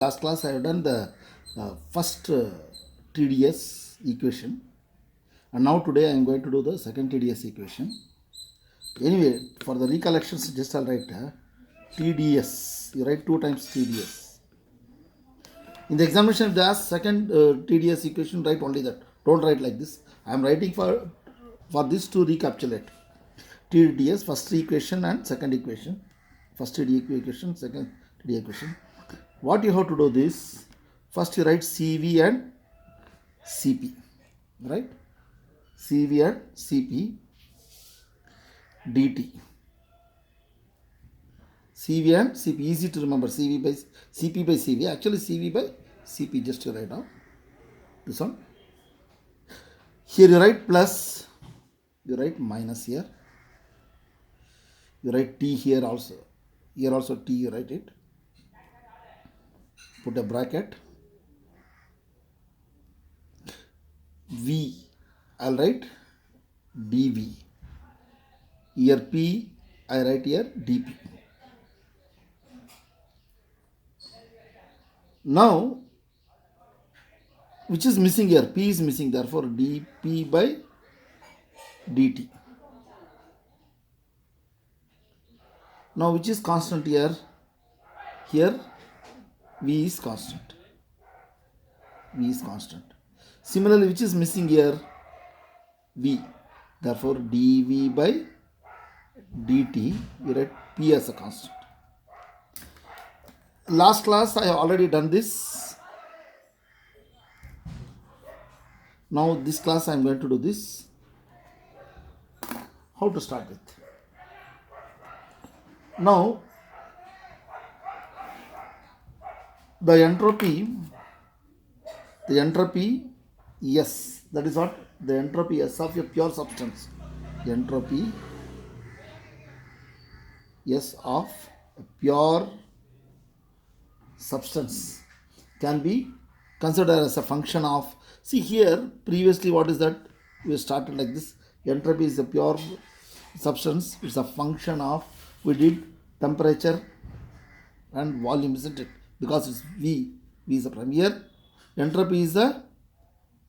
Last class I have done the first TDS equation, and now today I am going to do the second TDS equation. Anyway, for the recollections, just I'll write TDS. You write 2 times TDS. In the examination, if they ask second TDS equation, write only that. Don't write like this. I am writing for this to recapitulate. TDS, first equation and second equation. First TD equation, second TD equation. What you have to do this, first you write CV and CP, right? CV and CP dt. CV and CP, easy to remember, CP by CV, actually CV by CP, just you write down this one. Here you write plus, you write minus here, you write T here also T you write it, put a bracket, V, I'll write dV, here P, I write here dP. Now, which is missing here? P is missing, therefore dP by dt. Now, which is constant here? Here V is constant. V is constant. Similarly, which is missing here? V. Therefore, dV by dt, you write P as a constant. Last class I have already done this. Now this class I am going to do this. How to start with? Now the entropy S, that is what? The entropy S of a pure substance. The entropy S of a pure substance can be considered as a function of, see here previously what is that? We started like this. Entropy is a pure substance, it's a function of, we did temperature and volume, isn't it? Because it's V is the prime. Here entropy is the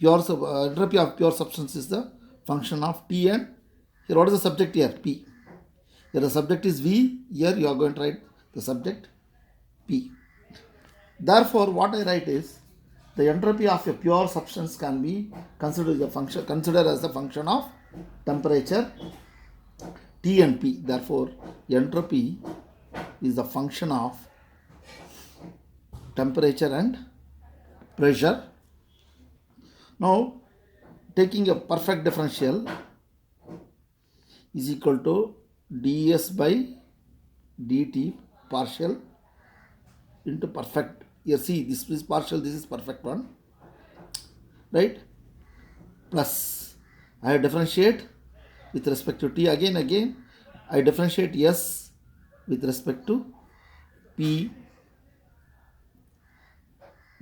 entropy of pure substance is the function of T, and here what is the subject here? P. Here the subject is V, here you are going to write the subject P. Therefore, what I write is the entropy of a pure substance can be considered as a function of temperature T and P. Therefore, entropy is the function of temperature and pressure. Now, taking a perfect differential is equal to ds by dt partial into perfect. Here see, this is partial, this is perfect one, right? Plus I differentiate with respect to T, again I differentiate S with respect to P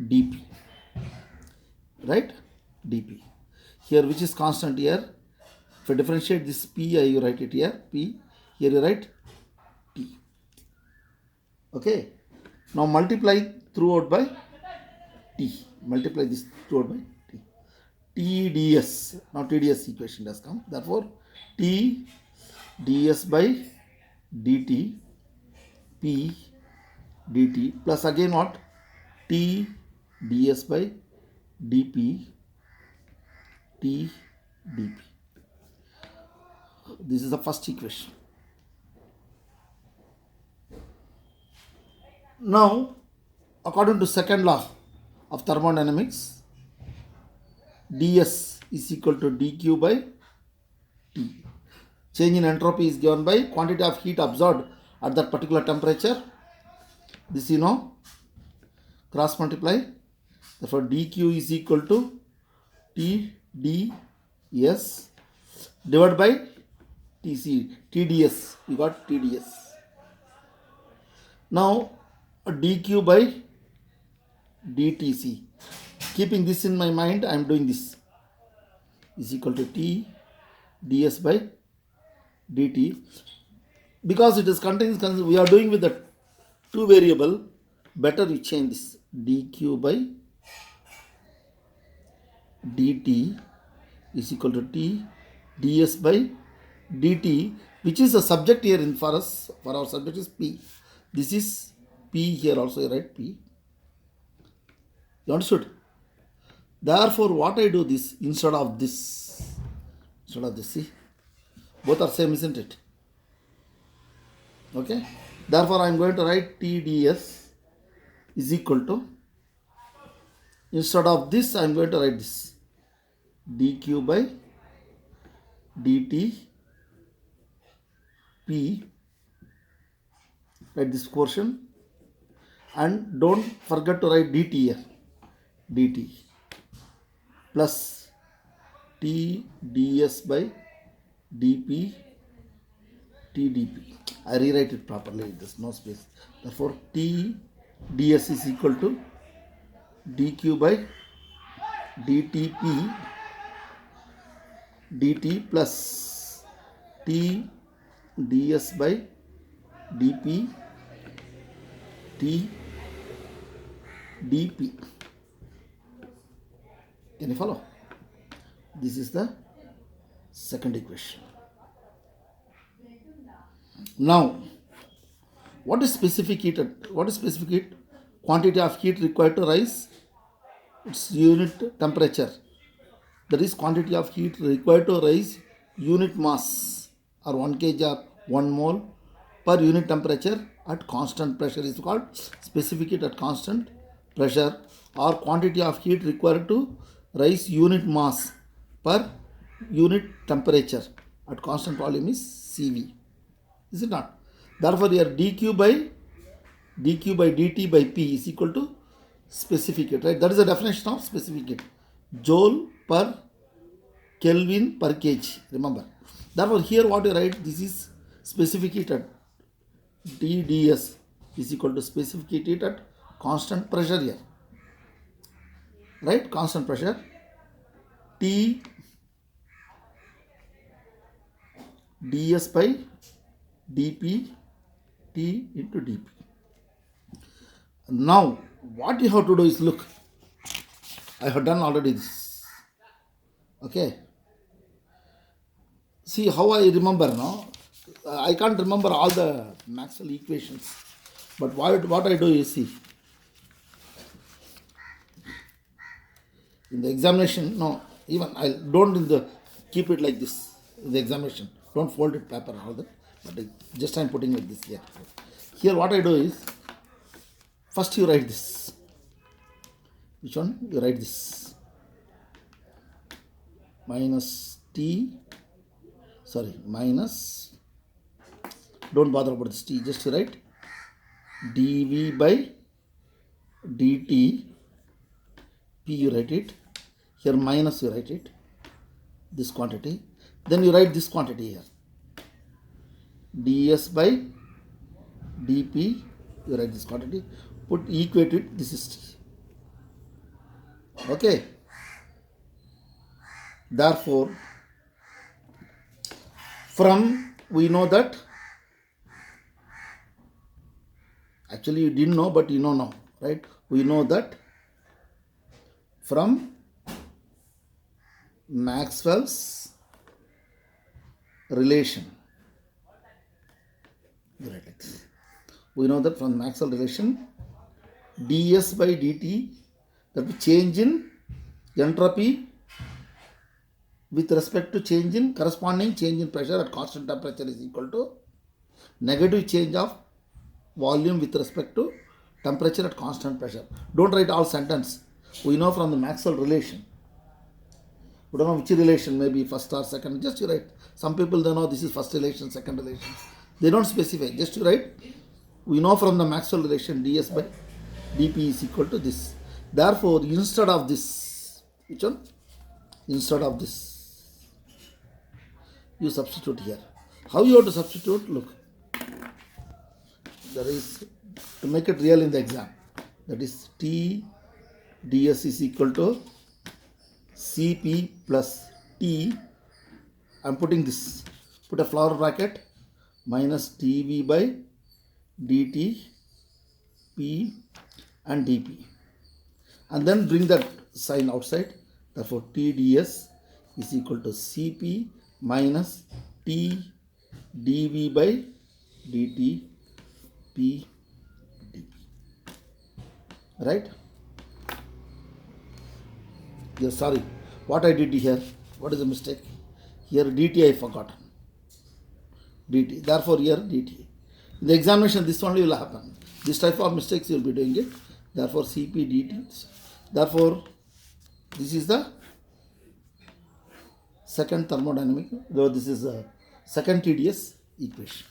dP, right? dP. Here which is constant here? If I differentiate this P, you write it here P, here you write T. Okay. Now multiply throughout by T. Multiply this throughout by T. TDS. Now TDS equation does come. Therefore, T ds by dt P dt plus again what? T ds by dP T dP. This is the first equation. Now, according to second law of thermodynamics, ds is equal to dq by T. Change in entropy is given by quantity of heat absorbed at that particular temperature. This you know, cross multiply. Therefore, dq is equal to T ds divided by TDS. You got TDS. Now, dq by dtc. Keeping this in my mind, I am doing this. Is equal to T ds by dt. Because it is contains, we are doing with the two variable, better we change this. dq by dt is equal to t ds by dt, which is the subject here in for us, for our subject is p. This is p, here also you write p. You understood? Therefore what I do this, instead of this, see, both are same, isn't it? Okay, therefore I am going to write tds is equal to, instead of this I am going to write this dq by dt p, write this portion, and don't forget to write dt here, dt plus t ds by dp t dp. I rewrite it properly, there's no space. Therefore t ds is equal to dq by dtp dt plus t ds by dp t dp. Can you follow? This is the second equation. Now what is specific heat? What is specific heat? Quantity of heat required to rise its unit temperature. That is quantity of heat required to rise unit mass or 1 kg or 1 mole per unit temperature at constant pressure is called specific heat at constant pressure, or quantity of heat required to rise unit mass per unit temperature at constant volume is CV. Is it not? Therefore here dq by dt by p is equal to specific heat, right? That is the definition of specific heat, joule per Kelvin per kg, remember. Therefore here what you write, this is specific heat at TDS is equal to specific heat at constant pressure here, right? Constant pressure T ds by dp t into dp. Now what you have to do is, look, I have done already this. Okay, see how I remember now. I can't remember all the Maxwell equations, but what I do is, see, in the examination, no, even I don't keep it like this in the examination. Don't fold it paper and all that, but just I'm putting like this here. Here what I do is, first you write this. Which one? You write this minus t, sorry, minus, don't bother about this t, just write dv by dt p, you write it here, minus you write it, this quantity, then you write this quantity here, ds by dp, you write this quantity, put equate it, this is t. Okay, therefore from, we know that, actually you didn't know but you know now, right? We know that from Maxwell's relation, we know that from Maxwell relation ds by dt, that change in entropy with respect to change in corresponding change in pressure at constant temperature is equal to negative change of volume with respect to temperature at constant pressure. Don't write all sentence. We know from the Maxwell relation. We don't know which relation, maybe first or second. Just you write. Some people don't know this is first relation, second relation. They don't specify. Just you write. We know from the Maxwell relation ds by dp is equal to this. Therefore, instead of this, which one? Instead of this, you substitute here. How you have to substitute? Look, there is, to make it real in the exam, that is t ds is equal to cp plus t. I am putting this, put a flower bracket, minus dv by dt p and dp. and then bring that sign outside. Therefore, TDS is equal to Cp minus T dV by dt P dV. Right? Yes, sorry. What I did here? What is the mistake? Here dt I forgot. Dt. Therefore, here dt. In the examination, this only will happen. This type of mistakes you will be doing it. Therefore, Cp dt. Therefore, this is the second thermodynamic. Though this is the second TDS equation.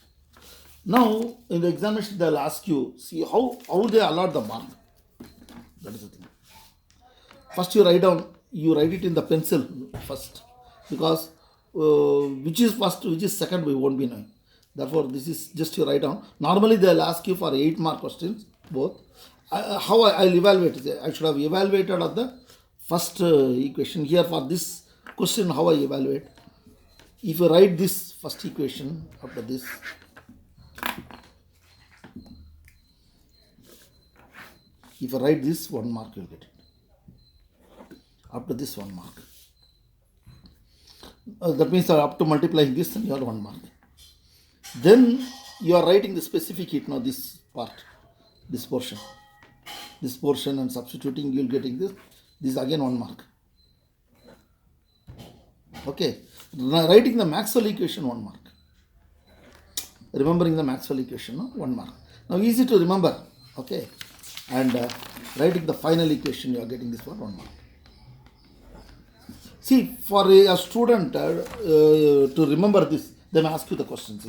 Now, in the examination, they will ask you, see how they allot the mark. That is the thing. First, you write it in the pencil first, because which is first, which is second, we won't be knowing. Therefore, this is just you write down. Normally, they will ask you for 8 mark questions, both. How I will evaluate it? I should have evaluated at the first equation. Here, for this question, how I evaluate? If you write this first equation after this, if I write this, 1 mark you will get it. After this, 1 mark. That means up to multiplying this, and you have 1 mark. Then you are writing the specific heat. Now this part, this portion, and substituting, you will getting this. This is again 1 mark. Okay. Now writing the Maxwell equation, 1 mark. Remembering the Maxwell equation, 1 mark. Now easy to remember. Okay. And writing the final equation, you are getting this 1 mark. See, for a student to remember this, then ask you the question.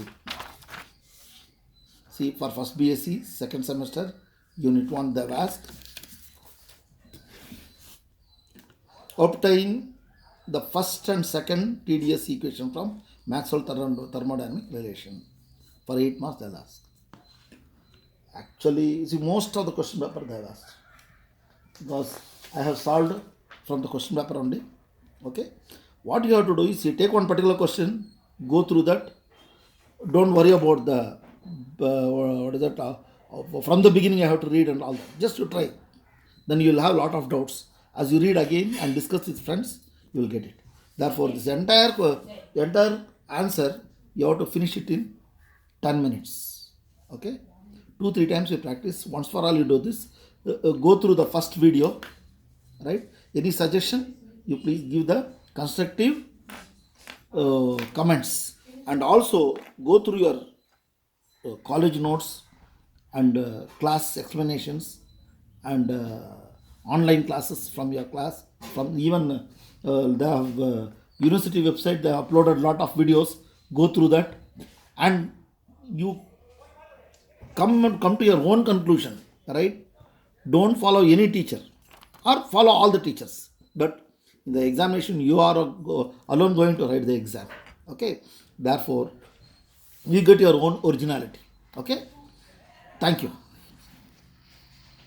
See, for first BSc, second semester, unit 1, they have asked, obtain the first and second TDS equation from Maxwell thermodynamic relation. For 8 marks, they have asked. Actually, see, most of the question paper they have asked, because I have solved from the question paper only. Okay, what you have to do is you take one particular question, go through that. Don't worry about the what is that from the beginning. I have to read and all that. Just to try. Then you will have a lot of doubts. As you read again and discuss with friends, you will get it. Therefore, this entire answer you have to finish it in 10 minutes. Okay, 2-3 times you practice. Once for all you do this. Go through the first video. Right? Any suggestion? You please give the constructive comments, and also go through your college notes and class explanations and online classes from your class. From even they have university website, they have uploaded a lot of videos. Go through that, and you come to your own conclusion. Right? Don't follow any teacher, or follow all the teachers, but in the examination, you are alone going to write the exam. Okay. Therefore, you get your own originality. Okay. Thank you.